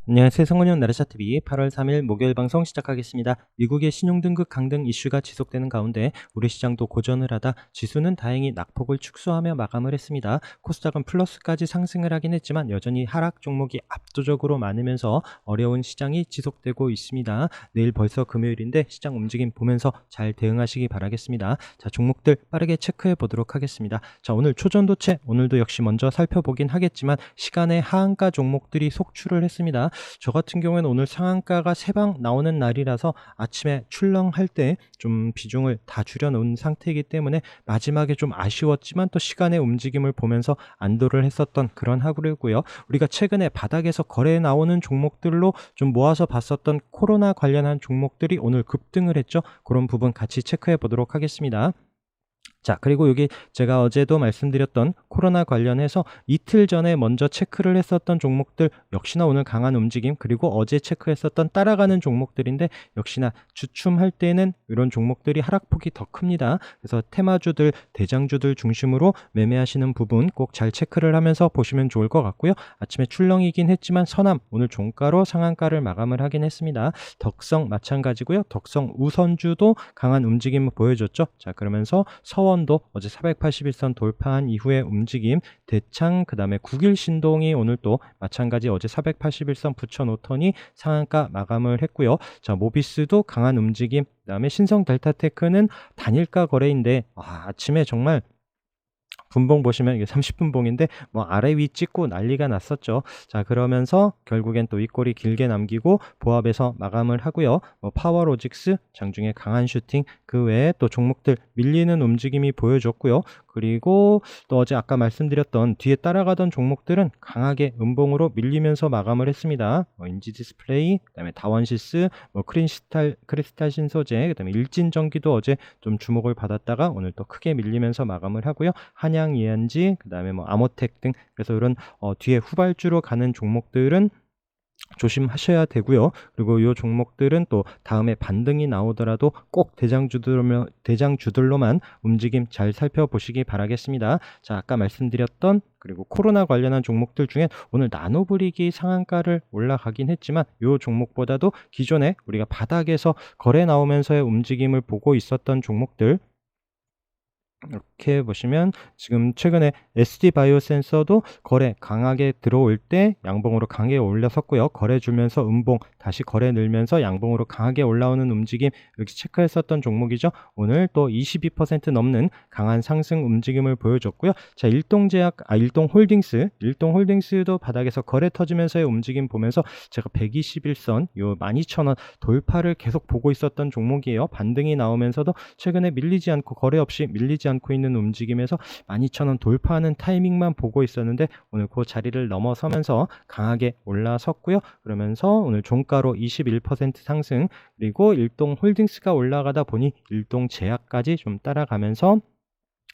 안녕하세요. 성건영 나라차TV 8월 3일 목요일 방송 시작하겠습니다. 미국의 신용등급 강등 이슈가 지속되는 가운데 우리 시장도 고전을 하다 지수는 다행히 낙폭을 축소하며 마감을 했습니다. 코스닥은 플러스까지 상승을 하긴 했지만 여전히 하락 종목이 압도적으로 많으면서 어려운 시장이 지속되고 있습니다. 내일 벌써 금요일인데 시장 움직임 보면서 잘 대응하시기 바라겠습니다. 자, 종목들 빠르게 체크해 보도록 하겠습니다. 자, 오늘 초전도체 오늘도 역시 먼저 살펴보긴 하겠지만 시간의 하한가 종목들이 속출을 했습니다. 저 같은 경우에는 오늘 상한가가 3방 나오는 날이라서 아침에 출렁할 때 좀 비중을 다 줄여놓은 상태이기 때문에 마지막에 좀 아쉬웠지만 또 시간의 움직임을 보면서 안도를 했었던 그런 하루고요. 우리가 최근에 바닥에서 거래에 나오는 종목들로 좀 모아서 봤었던 코로나 관련한 종목들이 오늘 급등을 했죠. 그런 부분 같이 체크해 보도록 하겠습니다. 자, 그리고 여기 제가 어제도 말씀드렸던 코로나 관련해서 이틀 전에 먼저 체크를 했었던 종목들 역시나 오늘 강한 움직임, 그리고 어제 체크했었던 따라가는 종목들인데 역시나 주춤할 때는 이런 종목들이 하락폭이 더 큽니다. 그래서 테마주들, 대장주들 중심으로 매매하시는 부분 꼭 잘 체크를 하면서 보시면 좋을 것 같고요. 아침에 출렁이긴 했지만 선암 오늘 종가로 상한가를 마감을 하긴 했습니다. 덕성 마찬가지고요. 덕성 우선주도 강한 움직임을 보여줬죠. 자, 그러면서 서원도 어제 481선 돌파한 이후의 움직임, 대창 그 다음에 국일신동이 오늘 또 마찬가지 어제 481선 붙여놓더니 상한가 마감을 했고요. 자, 모비스도 강한 움직임, 그 다음에 신성델타테크는 단일가 거래인데 아침에 정말 분봉 보시면 이게 30분 봉인데 뭐 아래 위 찍고 난리가 났었죠. 자, 그러면서 결국엔 또 윗꼬리 길게 남기고 보합에서 마감을 하고요. 뭐 파워로직스 장중에 강한 슈팅, 그 외에 또 종목들 밀리는 움직임이 보여줬고요. 그리고 또 어제 아까 말씀드렸던 뒤에 따라가던 종목들은 강하게 음봉으로 밀리면서 마감을 했습니다. 인지디스플레이, 그다음에 다원시스, 크리스탈 신소재, 그다음에 일진전기도 어제 좀 주목을 받았다가 오늘 또 크게 밀리면서 마감을 하고요. 한양 이안지, 그다음에 뭐 아모텍 등, 그래서 이런 뒤에 후발주로 가는 종목들은 조심하셔야 되고요. 그리고 이 종목들은 또 다음에 반등이 나오더라도 꼭 대장주들로만 움직임 잘 살펴보시기 바라겠습니다. 자, 아까 말씀드렸던 그리고 코로나 관련한 종목들 중에 오늘 나노브릭이 상한가를 올라가긴 했지만 이 종목보다도 기존에 우리가 바닥에서 거래 나오면서의 움직임을 보고 있었던 종목들, 이렇게 보시면 지금 최근에 SD바이오 센서도 거래 강하게 들어올 때 양봉으로 강하게 올라섰고요. 거래 주면서 음봉 다시 거래 늘면서 양봉으로 강하게 올라오는 움직임 이렇게 체크했었던 종목이죠. 오늘 또 22% 넘는 강한 상승 움직임을 보여줬고요. 자, 일동홀딩스도 바닥에서 거래 터지면서의 움직임 보면서 제가 121선 요 12,000원 돌파를 계속 보고 있었던 종목이에요. 반등이 나오면서도 최근에 밀리지 않고 거래 없이 밀리지 않고 있는 움직임에서 12,000원 돌파하는 타이밍만 보고 있었는데 오늘 그 자리를 넘어서면서 강하게 올라섰고요. 그러면서 오늘 종가로 21% 상승, 그리고 일동홀딩스가 올라가다 보니 일동제약까지 좀 따라가면서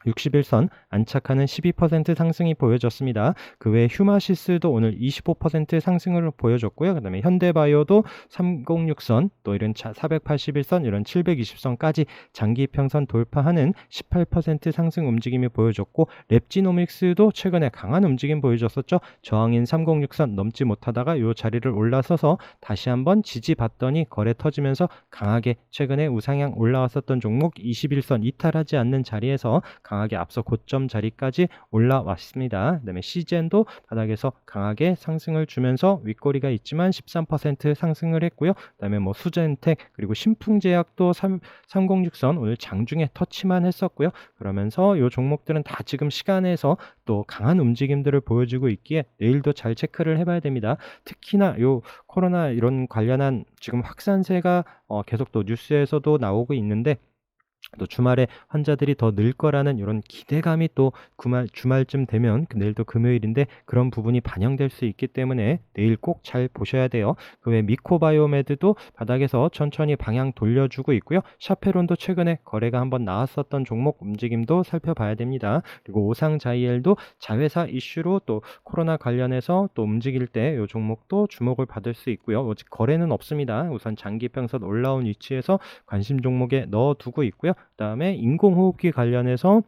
61선 안착하는 12% 상승이 보여졌습니다. 그 외에 휴마시스도 오늘 25% 상승을 보여줬고요. 그 다음에 현대바이오도 306선, 또 이런 481선, 이런 720선까지 장기평선 돌파하는 18% 상승 움직임이 보여줬고, 랩지노믹스도 최근에 강한 움직임 보여줬었죠. 저항인 306선 넘지 못하다가 이 자리를 올라서서 다시 한번 지지받더니 거래 터지면서 강하게 최근에 우상향 올라왔었던 종목 21선 이탈하지 않는 자리에서 강하게 앞서 고점 자리까지 올라왔습니다. 그 다음에 시젠도 바닥에서 강하게 상승을 주면서 윗꼬리가 있지만 13% 상승을 했고요. 그 다음에 뭐 수젠텍, 그리고 신풍제약도 306선 오늘 장중에 터치만 했었고요. 그러면서 이 종목들은 다 지금 시간에서 또 강한 움직임들을 보여주고 있기에 내일도 잘 체크를 해봐야 됩니다. 특히나 이 코로나 이런 관련한 지금 확산세가 계속 또 뉴스에서도 나오고 있는데, 또 주말에 환자들이 더 늘 거라는 이런 기대감이 또 주말쯤 되면, 내일도 금요일인데 그런 부분이 반영될 수 있기 때문에 내일 꼭 잘 보셔야 돼요. 그 외 미코바이오메드도 바닥에서 천천히 방향 돌려주고 있고요. 샤페론도 최근에 거래가 한번 나왔었던 종목 움직임도 살펴봐야 됩니다. 그리고 오상자이엘도 자회사 이슈로 또 코로나 관련해서 또 움직일 때 이 종목도 주목을 받을 수 있고요. 아직 거래는 없습니다. 우선 장기평선 올라온 위치에서 관심 종목에 넣어두고 있고요. 그 다음에 인공호흡기 관련해서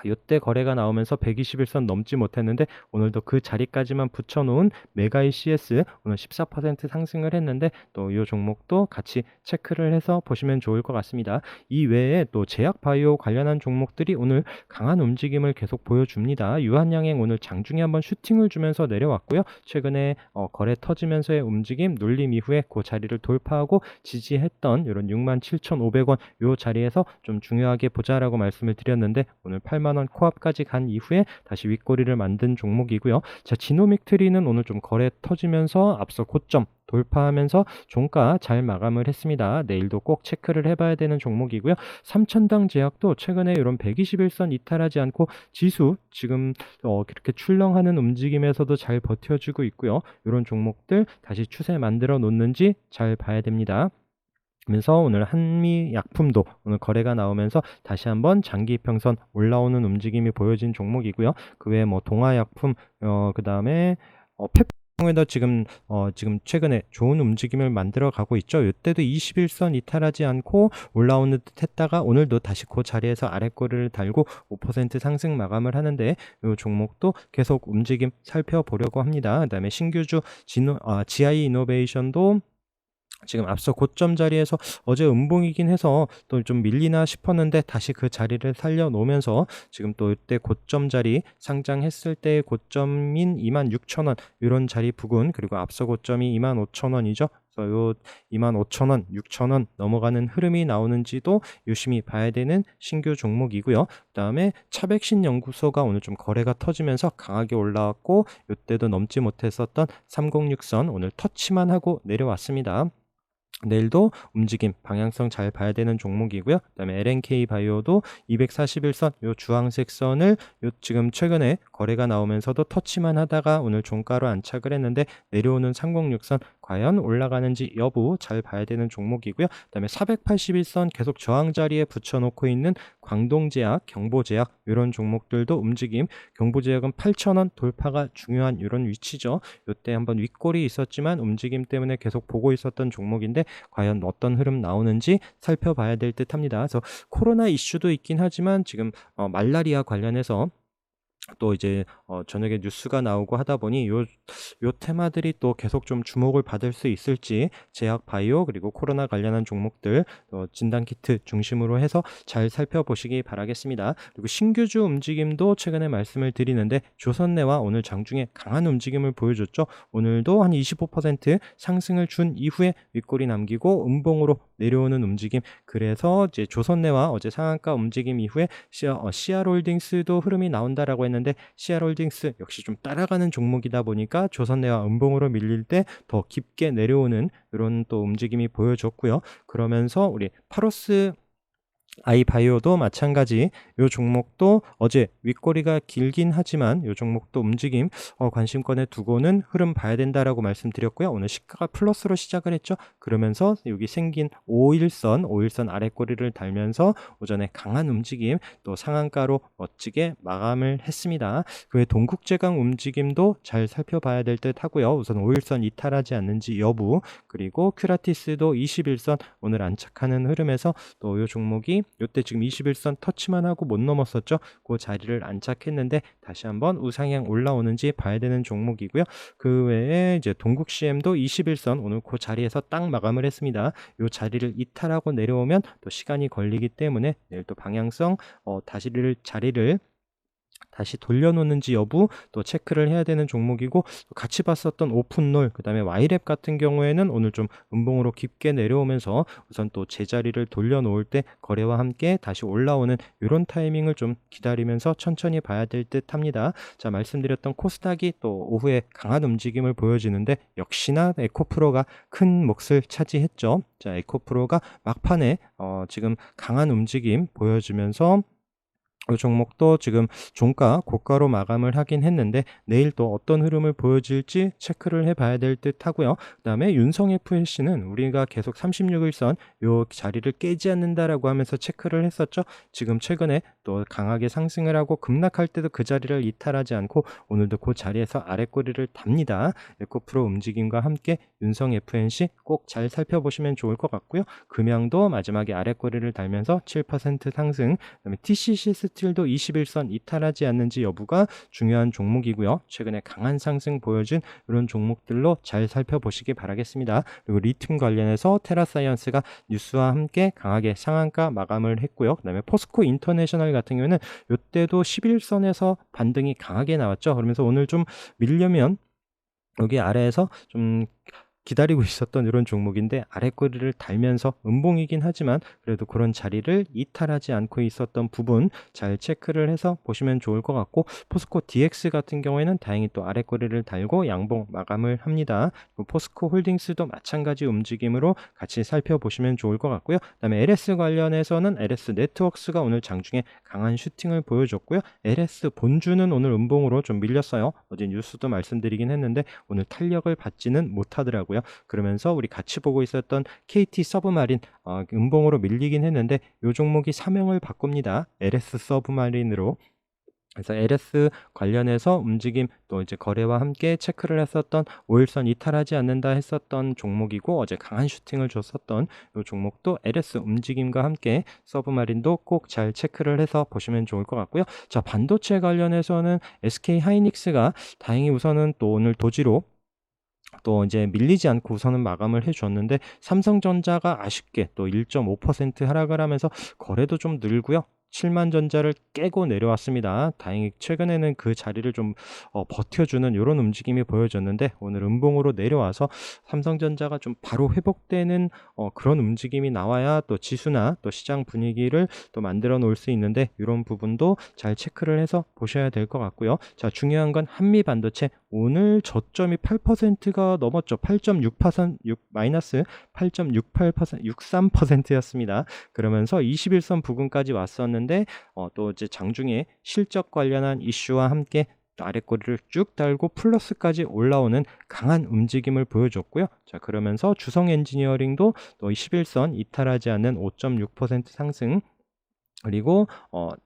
요때 거래가 나오면서 121선 넘지 못했는데 오늘도 그 자리까지만 붙여 놓은 메가이 CS 오늘 14% 상승을 했는데 또 요 종목도 같이 체크를 해서 보시면 좋을 것 같습니다. 이 외에 또 제약 바이오 관련한 종목들이 오늘 강한 움직임을 계속 보여줍니다. 유한양행 오늘 장중에 한번 슈팅을 주면서 내려왔고요. 최근에 거래 터지면서의 움직임 눌림 이후에 그 자리를 돌파하고 지지했던 이런 67,500원 요 자리에서 좀 중요하게 보자라고 말씀을 드렸는데 오늘 8만 원 코앞까지 간 이후에 다시 윗꼬리를 만든 종목이고요. 자, 지노믹 트리는 오늘 좀 거래 터지면서 앞서 고점 돌파하면서 종가 잘 마감을 했습니다. 내일도 꼭 체크를 해봐야 되는 종목이고요. 삼천당 제약도 최근에 이런 121선 이탈하지 않고 지수 지금 그렇게 출렁하는 움직임에서도 잘 버텨주고 있고요. 이런 종목들 다시 추세 만들어 놓는지 잘 봐야 됩니다. 그러면서 오늘 한미약품도 오늘 거래가 나오면서 다시 한번 장기 이평선 올라오는 움직임이 보여진 종목이고요. 그 외에 뭐 동아약품 그다음에 페프에도 지금 최근에 좋은 움직임을 만들어 가고 있죠. 이때도 21선 이탈하지 않고 올라오는 듯 했다가 오늘도 다시 그 자리에서 아랫꼬리를 달고 5% 상승 마감을 하는데 이 종목도 계속 움직임 살펴보려고 합니다. 그다음에 신규주 GI 이노베이션도 지금 앞서 고점 자리에서 어제 음봉이긴 해서 또 좀 밀리나 싶었는데 다시 그 자리를 살려놓으면서 지금 또 이때 고점 자리 상장했을 때 고점인 26,000원 이런 자리 부근 그리고 앞서 고점이 25,000원이죠. 그래서 요 25,000원, 6,000원 넘어가는 흐름이 나오는지도 유심히 봐야 되는 신규 종목이고요. 그다음에 차백신 연구소가 오늘 좀 거래가 터지면서 강하게 올라왔고 이때도 넘지 못했었던 306선 오늘 터치만 하고 내려왔습니다. 내일도 움직임 방향성 잘 봐야 되는 종목이고요. 그다음에 LNK 바이오도 241선 요 주황색 선을 요 지금 최근에 거래가 나오면서도 터치만 하다가 오늘 종가로 안착을 했는데 내려오는 306선 과연 올라가는지 여부 잘 봐야 되는 종목이고요. 그다음에 481선 계속 저항 자리에 붙여놓고 있는 광동제약, 경보제약 이런 종목들도 움직임. 경보제약은 8,000원 돌파가 중요한 이런 위치죠. 이때 한번 윗골이 있었지만 움직임 때문에 계속 보고 있었던 종목인데 과연 어떤 흐름 나오는지 살펴봐야 될 듯합니다. 그래서 코로나 이슈도 있긴 하지만 지금 말라리아 관련해서 또 이제 저녁에 뉴스가 나오고 하다 보니 요 테마들이 또 계속 좀 주목을 받을 수 있을지 제약 바이오 그리고 코로나 관련한 종목들 진단 키트 중심으로 해서 잘 살펴보시기 바라겠습니다. 그리고 신규주 움직임도 최근에 말씀을 드리는데 조선내와 오늘 장중에 강한 움직임을 보여줬죠. 오늘도 한 25% 상승을 준 이후에 윗골이 남기고 음봉으로 내려오는 움직임. 그래서 이제 조선내와 어제 상한가 움직임 이후에 CR홀딩스도 흐름이 나온다라고 했는데 CR홀딩스 역시 좀 따라가는 종목이다 보니까 조선내와 음봉으로 밀릴 때 더 깊게 내려오는 이런 또 움직임이 보여줬고요. 그러면서 우리 파로스 아이바이오도 마찬가지 요 종목도 어제 윗꼬리가 길긴 하지만 요 종목도 움직임 관심권에 두고는 흐름 봐야 된다라고 말씀드렸고요. 오늘 시가가 플러스로 시작을 했죠. 그러면서 여기 생긴 5일선 아랫꼬리를 달면서 오전에 강한 움직임 또 상한가로 멋지게 마감을 했습니다. 그 외 동국제강 움직임도 잘 살펴봐야 될 듯 하고요. 우선 5일선 이탈하지 않는지 여부 그리고 큐라티스도 21선 오늘 안착하는 흐름에서 또 요 종목이 요때 지금 21선 터치만 하고 못 넘었었죠. 그 자리를 안착했는데 다시 한번 우상향 올라오는지 봐야 되는 종목이고요. 그 외에 이제 동국 CM도 21선 오늘 그 자리에서 딱 마감을 했습니다. 요 자리를 이탈하고 내려오면 또 시간이 걸리기 때문에 내일 또 방향성 자리를 다시 돌려놓는지 여부 또 체크를 해야 되는 종목이고 같이 봤었던 오픈롤 그다음에 와이랩 같은 경우에는 오늘 좀 음봉으로 깊게 내려오면서 우선 또 제자리를 돌려놓을 때 거래와 함께 다시 올라오는 이런 타이밍을 좀 기다리면서 천천히 봐야 될 듯 합니다. 자, 말씀드렸던 코스닥이 또 오후에 강한 움직임을 보여지는데 역시나 에코프로가 큰 몫을 차지했죠. 자, 에코프로가 막판에 지금 강한 움직임 보여주면서 이 종목도 지금 종가 고가로 마감을 하긴 했는데 내일 또 어떤 흐름을 보여줄지 체크를 해봐야 될 듯 하고요. 그 다음에 윤성 FLC는 우리가 계속 36일선 요 자리를 깨지 않는다라고 하면서 체크를 했었죠. 지금 최근에 또 강하게 상승을 하고 급락할 때도 그 자리를 이탈하지 않고 오늘도 그 자리에서 아랫꼬리를 답니다. 에코프로 움직임과 함께 윤성 FNC 꼭 잘 살펴보시면 좋을 것 같고요. 금양도 마지막에 아랫꼬리를 달면서 7% 상승, 그다음에 TC 시스템 스틸도 21선 이탈하지 않는지 여부가 중요한 종목이고요. 최근에 강한 상승 보여준 이런 종목들로 잘 살펴보시기 바라겠습니다. 그리고 리튬 관련해서 테라사이언스가 뉴스와 함께 강하게 상한가 마감을 했고요. 그다음에 포스코 인터내셔널 같은 경우에는 이때도 11선에서 반등이 강하게 나왔죠. 그러면서 오늘 좀 밀려면 여기 아래에서 좀 기다리고 있었던 이런 종목인데 아랫꼬리를 달면서 음봉이긴 하지만 그래도 그런 자리를 이탈하지 않고 있었던 부분 잘 체크를 해서 보시면 좋을 것 같고, 포스코 DX 같은 경우에는 다행히 또 아랫꼬리를 달고 양봉 마감을 합니다. 포스코 홀딩스도 마찬가지 움직임으로 같이 살펴보시면 좋을 것 같고요. 그다음에 LS 관련해서는 LS 네트워크스가 오늘 장중에 강한 슈팅을 보여줬고요. LS 본주는 오늘 음봉으로 좀 밀렸어요. 어제 뉴스도 말씀드리긴 했는데 오늘 탄력을 받지는 못하더라고요. 그러면서 우리 같이 보고 있었던 KT 서브마린 음봉으로 밀리긴 했는데 이 종목이 사명을 바꿉니다. LS 서브마린으로. 그래서 LS 관련해서 움직임 또 이제 거래와 함께 체크를 했었던 5일선 이탈하지 않는다 했었던 종목이고, 어제 강한 슈팅을 줬었던 이 종목도 LS 움직임과 함께 서브마린도 꼭 잘 체크를 해서 보시면 좋을 것 같고요. 자, 반도체 관련해서는 SK 하이닉스가 다행히 우선은 또 오늘 도지로 또 이제 밀리지 않고 우선은 마감을 해줬는데, 삼성전자가 아쉽게 또 1.5% 하락을 하면서 거래도 좀 늘고요. 7만 전자를 깨고 내려왔습니다. 다행히 최근에는 그 자리를 좀 버텨주는 이런 움직임이 보여졌는데 오늘 음봉으로 내려와서 삼성전자가 좀 바로 회복되는 그런 움직임이 나와야 또 지수나 또 시장 분위기를 또 만들어 놓을 수 있는데, 이런 부분도 잘 체크를 해서 보셔야 될 것 같고요. 자, 중요한 건 한미 반도체 오늘 저점이 8%가 넘었죠. 8.6% 마이너스 8.68% 63%였습니다. 그러면서 21선 부근까지 왔었는데 또 이제 장중에 실적 관련한 이슈와 함께 아랫꼬리를 쭉 달고 플러스까지 올라오는 강한 움직임을 보여줬고요. 자, 그러면서 주성 엔지니어링도 또 21선 이탈하지 않는 5.6% 상승, 그리고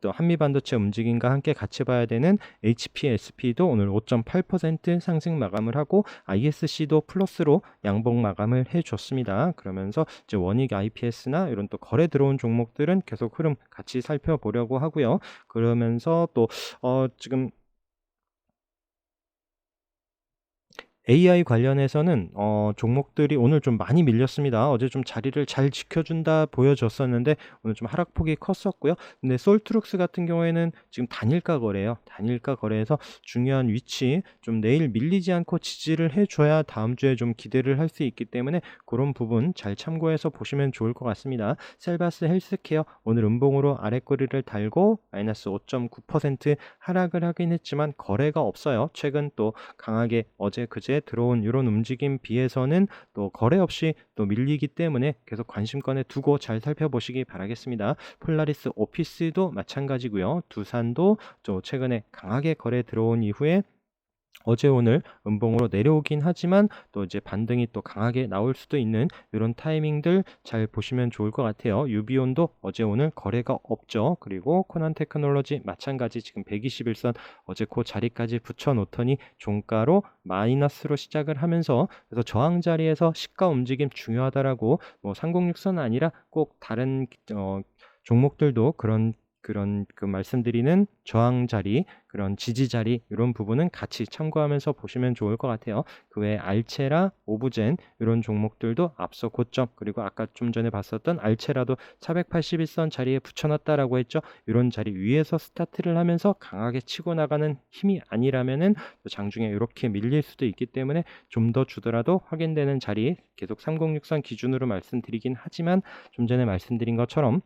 또 한미반도체 움직임과 함께 같이 봐야 되는 HPSP도 오늘 5.8% 상승 마감을 하고 ISC도 플러스로 양봉 마감을 해줬습니다. 그러면서 이제 원익 IPS나 이런 또 거래 들어온 종목들은 계속 흐름 같이 살펴보려고 하고요. 그러면서 또 지금 AI 관련해서는 종목들이 오늘 좀 많이 밀렸습니다. 어제 좀 자리를 잘 지켜준다 보여졌었는데 오늘 좀 하락폭이 컸었고요. 근데 솔트룩스 같은 경우에는 지금 단일가 거래예요. 단일가 거래에서 중요한 위치 좀 내일 밀리지 않고 지지를 해줘야 다음 주에 좀 기대를 할 수 있기 때문에 그런 부분 잘 참고해서 보시면 좋을 것 같습니다. 셀바스 헬스케어 오늘 음봉으로 아랫꼬리를 달고 마이너스 5.9% 하락을 하긴 했지만 거래가 없어요. 최근 또 강하게 어제 그제 들어온 이런 움직임 비해서는 또 거래 없이 또 밀리기 때문에 계속 관심권에 두고 잘 살펴보시기 바라겠습니다. 폴라리스 오피스도 마찬가지고요. 두산도 또 최근에 강하게 거래 들어온 이후에 어제 오늘 음봉으로 내려오긴 하지만 또 이제 반등이 또 강하게 나올 수도 있는 이런 타이밍들 잘 보시면 좋을 것 같아요. 유비온도 어제 오늘 거래가 없죠. 그리고 코난 테크놀로지 마찬가지 지금 121선 어제 그 자리까지 붙여 놓더니 종가로 마이너스로 시작을 하면서, 그래서 저항 자리에서 시가 움직임 중요하다라고 3063선 아니라 꼭 다른 종목들도 그런 그 말씀드리는 저항 자리, 그런 지지 자리 이런 부분은 같이 참고하면서 보시면 좋을 것 같아요. 그 외에 알체라, 오브젠 이런 종목들도 앞서 고점, 그리고 아까 좀 전에 봤었던 알체라도 481선 자리에 붙여놨다라고 했죠. 이런 자리 위에서 스타트를 하면서 강하게 치고 나가는 힘이 아니라면은 장중에 이렇게 밀릴 수도 있기 때문에 좀 더 주더라도 확인되는 자리 계속 3063 기준으로 말씀드리긴 하지만 좀 전에 말씀드린 것처럼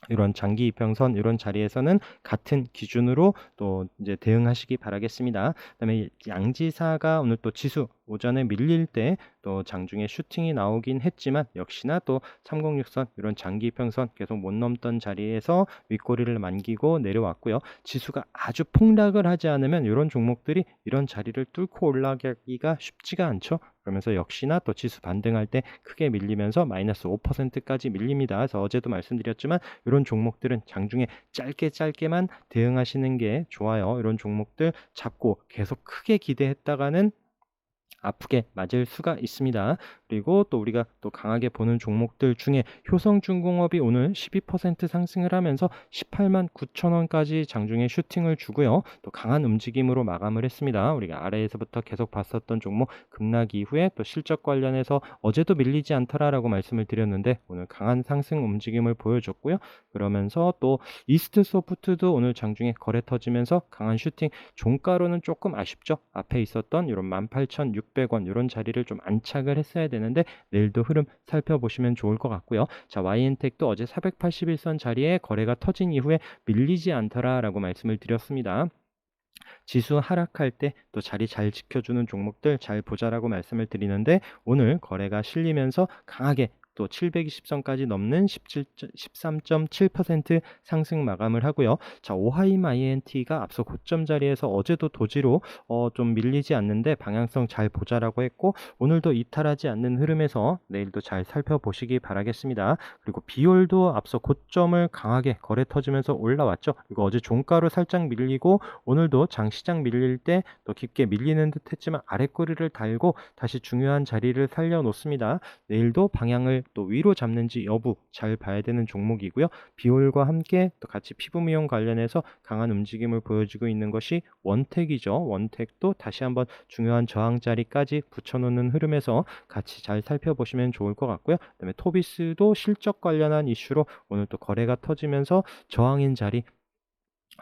이런 장기 이평선 이런 자리에서는 같은 기준으로 또 이제 대응하시기 바라겠습니다. 그다음에 양지사가 오늘 또 지수 오전에 밀릴 때 또 장중에 슈팅이 나오긴 했지만 역시나 또 306선 이런 장기 이평선 계속 못 넘던 자리에서 윗꼬리를 만기고 내려왔고요. 지수가 아주 폭락을 하지 않으면 이런 종목들이 이런 자리를 뚫고 올라가기가 쉽지가 않죠. 그러면서 역시나 또 지수 반등할 때 크게 밀리면서 마이너스 5%까지 밀립니다. 그래서 어제도 말씀드렸지만 이런 종목들은 장중에 짧게만 대응하시는 게 좋아요. 이런 종목들 잡고 계속 크게 기대했다가는 아프게 맞을 수가 있습니다. 그리고 또 우리가 또 강하게 보는 종목들 중에 효성중공업이 오늘 12% 상승을 하면서 18만 9천 원까지 장중에 슈팅을 주고요. 또 강한 움직임으로 마감을 했습니다. 우리가 아래에서부터 계속 봤었던 종목 급락 이후에 또 실적 관련해서 어제도 밀리지 않더라라고 말씀을 드렸는데 오늘 강한 상승 움직임을 보여줬고요. 그러면서 또 이스트 소프트도 오늘 장중에 거래 터지면서 강한 슈팅, 종가로는 조금 아쉽죠. 앞에 있었던 이런 18,600원 이런 자리를 좀 안착을 했어야 되는데 내일도 흐름 살펴보시면 좋을 것 같고요. 자, YN텍도 어제 481선 자리에 거래가 터진 이후에 밀리지 않더라라고 말씀을 드렸습니다. 지수 하락할 때 또 자리 잘 지켜주는 종목들 잘 보자라고 말씀을 드리는데 오늘 거래가 실리면서 강하게 또 720선까지 넘는 13.7% 상승 마감을 하고요. 자, 오하임 INT가 앞서 고점 자리에서 어제도 도지로 좀 밀리지 않는데 방향성 잘 보자라고 했고 오늘도 이탈하지 않는 흐름에서 내일도 잘 살펴보시기 바라겠습니다. 그리고 비올도 앞서 고점을 강하게 거래 터지면서 올라왔죠. 이거 어제 종가로 살짝 밀리고 오늘도 장시장 밀릴 때 또 깊게 밀리는 듯 했지만 아랫꼬리를 달고 다시 중요한 자리를 살려놓습니다. 내일도 방향을 또 위로 잡는지 여부 잘 봐야 되는 종목이고요. 비올과 함께 또 같이 피부 미용 관련해서 강한 움직임을 보여주고 있는 것이 원택이죠. 원택도 다시 한번 중요한 저항 자리까지 붙여놓는 흐름에서 같이 잘 살펴보시면 좋을 것 같고요. 그다음에 토비스도 실적 관련한 이슈로 오늘 또 거래가 터지면서 저항인 자리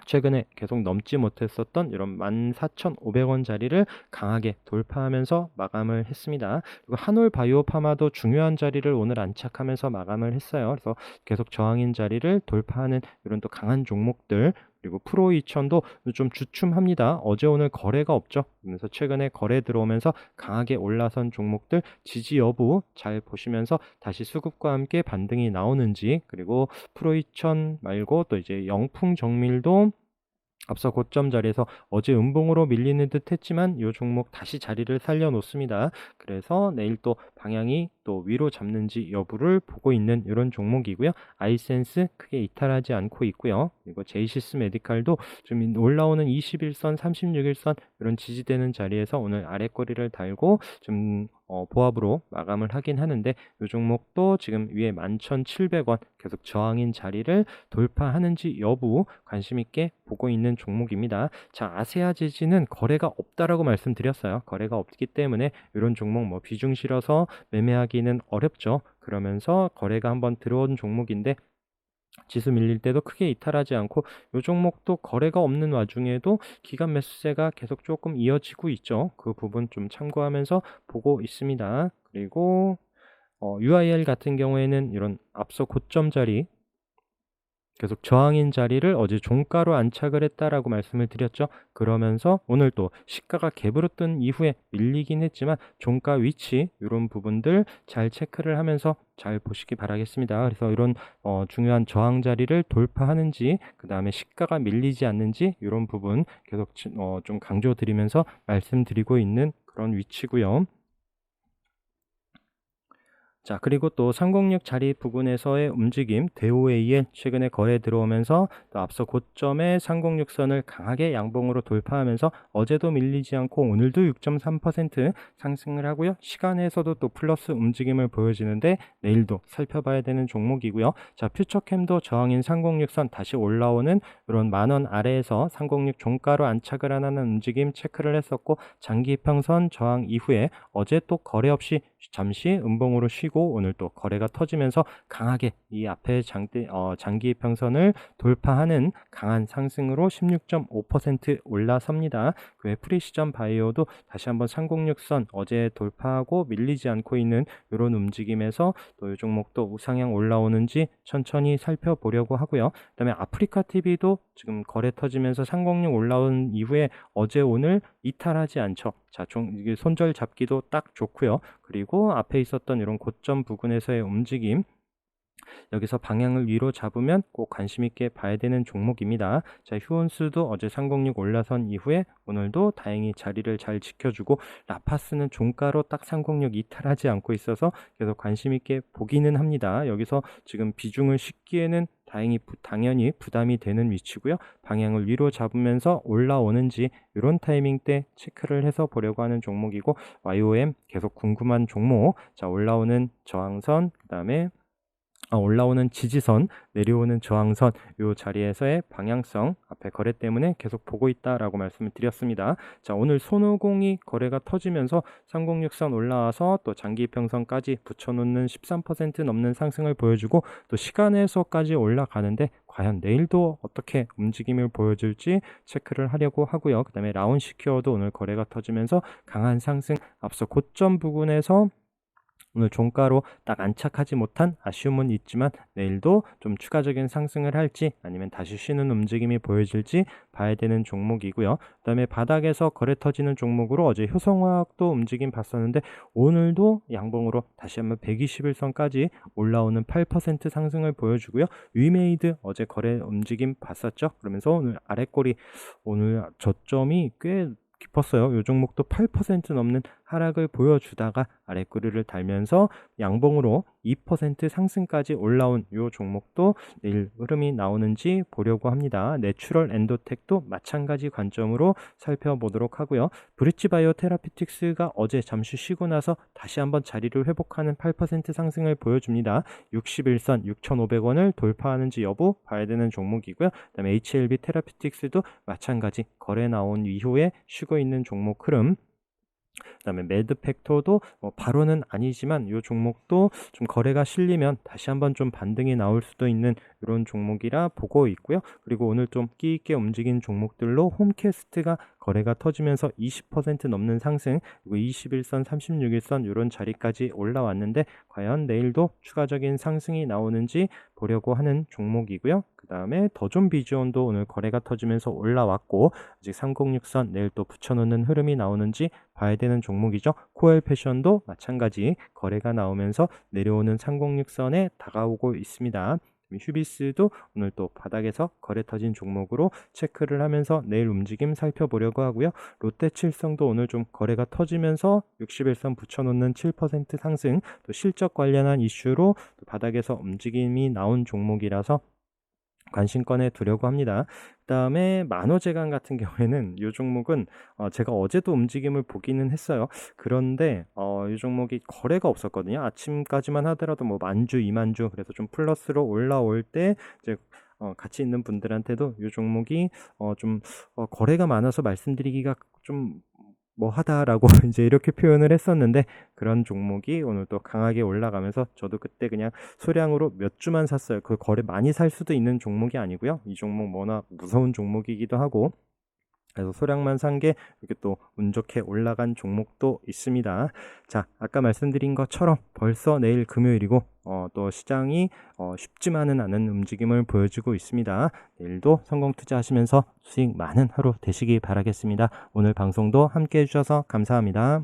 최근에 계속 넘지 못했었던 이런 14,500원 자리를 강하게 돌파하면서 마감을 했습니다. 그리고 한올바이오파마도 중요한 자리를 오늘 안착하면서 마감을 했어요. 그래서 계속 저항인 자리를 돌파하는 이런 또 강한 종목들 그리고 프로 2000도 좀 주춤합니다. 어제 오늘 거래가 없죠. 그래서 최근에 거래 들어오면서 강하게 올라선 종목들 지지 여부 잘 보시면서 다시 수급과 함께 반등이 나오는지 그리고 프로 2000 말고 또 이제 영풍 정밀도 앞서 고점 자리에서 어제 음봉으로 밀리는 듯 했지만 이 종목 다시 자리를 살려놓습니다. 그래서 내일 또 방향이 또 위로 잡는지 여부를 보고 있는 이런 종목이고요. 아이센스 크게 이탈하지 않고 있고요. 그리고 제이시스 메디칼도 좀 올라오는 21선, 36일선 이런 지지되는 자리에서 오늘 아랫꼬리를 달고 좀 보합으로 마감을 하긴 하는데 이 종목도 지금 위에 11,700원 계속 저항인 자리를 돌파하는지 여부 관심 있게 보고 있는 종목입니다. 자, 아세아지지는 거래가 없다라고 말씀드렸어요. 거래가 없기 때문에 이런 종목 뭐 비중 실어서 매매하기는 어렵죠. 그러면서 거래가 한번 들어온 종목인데 지수 밀릴 때도 크게 이탈하지 않고 이 종목도 거래가 없는 와중에도 기간 매수세가 계속 조금 이어지고 있죠. 그 부분 좀 참고하면서 보고 있습니다. 그리고 UIL 같은 경우에는 이런 앞서 고점 자리 계속 저항인 자리를 어제 종가로 안착을 했다라고 말씀을 드렸죠. 그러면서 오늘 또 시가가 갭으로 뜬 이후에 밀리긴 했지만 종가 위치 이런 부분들 잘 체크를 하면서 잘 보시기 바라겠습니다. 그래서 이런 중요한 저항 자리를 돌파하는지 그 다음에 시가가 밀리지 않는지 이런 부분 계속 좀 강조드리면서 말씀드리고 있는 그런 위치고요. 자, 그리고 또 306 자리 부근에서의 움직임, 대우AL 최근에 거래 들어오면서 또 앞서 고점의 306선을 강하게 양봉으로 돌파하면서 어제도 밀리지 않고 오늘도 6.3% 상승을 하고요. 시간에서도 또 플러스 움직임을 보여지는데 내일도 살펴봐야 되는 종목이고요. 자, 퓨처캠도 저항인 306선 다시 올라오는 이런 만원 아래에서 306 종가로 안착을 하는 움직임 체크를 했었고 장기 이평선 저항 이후에 어제 또 거래 없이 잠시 음봉으로 쉬고 오늘 또 거래가 터지면서 강하게 이 앞에 장기 평선을 돌파하는 강한 상승으로 16.5% 올라섭니다. 그 외 프리시전 바이오도 다시 한번 306선 어제 돌파하고 밀리지 않고 있는 이런 움직임에서 또 이 종목도 우상향 올라오는지 천천히 살펴보려고 하고요. 그다음에 아프리카 TV도 지금 거래 터지면서 306 올라온 이후에 어제 오늘 이탈하지 않죠. 자, 이게 손절 잡기도 딱 좋고요. 그리고 앞에 있었던 이런 고점 부근에서의 움직임 여기서 방향을 위로 잡으면 꼭 관심 있게 봐야 되는 종목입니다. 자, 휴온수도 어제 306 올라선 이후에 오늘도 다행히 자리를 잘 지켜주고, 라파스는 종가로 딱 306 이탈하지 않고 있어서 계속 관심 있게 보기는 합니다. 여기서 지금 비중을 싣기에는 당연히 부담이 되는 위치고요. 방향을 위로 잡으면서 올라오는지 이런 타이밍 때 체크를 해서 보려고 하는 종목이고, YOM 계속 궁금한 종목. 자, 올라오는 저항선, 그다음에 올라오는 지지선, 내려오는 저항선, 요 자리에서의 방향성 앞에 거래 때문에 계속 보고 있다라고 말씀을 드렸습니다. 자, 오늘 손오공이 거래가 터지면서 306선 올라와서 또 장기 이평선까지 붙여놓는 13% 넘는 상승을 보여주고, 또 시간에서까지 올라가는데 과연 내일도 어떻게 움직임을 보여줄지 체크를 하려고 하고요. 그 다음에 라운시큐어도 오늘 거래가 터지면서 강한 상승, 앞서 고점 부근에서 오늘 종가로 딱 안착하지 못한 아쉬움은 있지만 내일도 좀 추가적인 상승을 할지 아니면 다시 쉬는 움직임이 보여질지 봐야 되는 종목이고요. 그다음에 바닥에서 거래 터지는 종목으로 어제 효성화학도 움직임 봤었는데 오늘도 양봉으로 다시 한번 121선까지 올라오는 8% 상승을 보여주고요. 위메이드 어제 거래 움직임 봤었죠. 그러면서 오늘 아랫꼬리, 오늘 저점이 꽤 깊었어요. 이 종목도 8% 넘는 하락을 보여주다가 아랫구리를 달면서 양봉으로 2% 상승까지 올라온 이 종목도 내일 흐름이 나오는지 보려고 합니다. 내추럴 엔도텍도 마찬가지 관점으로 살펴보도록 하고요. 브릿지바이오 테라피틱스가 어제 잠시 쉬고 나서 다시 한번 자리를 회복하는 8% 상승을 보여줍니다. 61선 6,500원을 돌파하는지 여부 봐야 되는 종목이고요. 그다음에 HLB 테라피틱스도 마찬가지 거래 나온 이후에 쉬고 있는 종목 흐름. 그다음에 매드팩토도 바로는 아니지만 이 종목도 좀 거래가 실리면 다시 한번 좀 반등이 나올 수도 있는 이런 종목이라 보고 있고요. 그리고 오늘 좀 끼 있게 움직인 종목들로 홈캐스트가 거래가 터지면서 20% 넘는 상승, 그리고 21선, 36일선 이런 자리까지 올라왔는데 과연 내일도 추가적인 상승이 나오는지 보려고 하는 종목이고요. 그 다음에 더존 비주온도 오늘 거래가 터지면서 올라왔고, 아직 306선 내일 또 붙여놓는 흐름이 나오는지 봐야 되는 종목이죠. 코엘 패션도 마찬가지 거래가 나오면서 내려오는 306선에 다가오고 있습니다. 휴비스도 오늘 또 바닥에서 거래 터진 종목으로 체크를 하면서 내일 움직임 살펴보려고 하고요. 롯데칠성도 오늘 좀 거래가 터지면서 61선 붙여놓는 7% 상승, 또 실적 관련한 이슈로 또 바닥에서 움직임이 나온 종목이라서 관심권에 두려고 합니다. 그 다음에 만호제강 같은 경우에는 이 종목은 제가 어제도 움직임을 보기는 했어요. 그런데 이 종목이 거래가 없었거든요. 아침까지만 하더라도 뭐 만주, 2만주, 그래서 좀 플러스로 올라올 때 이제 같이 있는 분들한테도 이 종목이 좀 거래가 많아서 말씀드리기가 좀 하다라고 이제 이렇게 표현을 했었는데, 그런 종목이 오늘 또 강하게 올라가면서 저도 그때 그냥 소량으로 몇 주만 샀어요. 그 거래 많이 살 수도 있는 종목이 아니고요. 이 종목 워낙 무서운 종목이기도 하고, 그래서 소량만 산 게 이렇게 또 운 좋게 올라간 종목도 있습니다. 자, 아까 말씀드린 것처럼 벌써 내일 금요일이고 또 시장이 쉽지만은 않은 움직임을 보여주고 있습니다. 내일도 성공 투자하시면서 수익 많은 하루 되시기 바라겠습니다. 오늘 방송도 함께 해주셔서 감사합니다.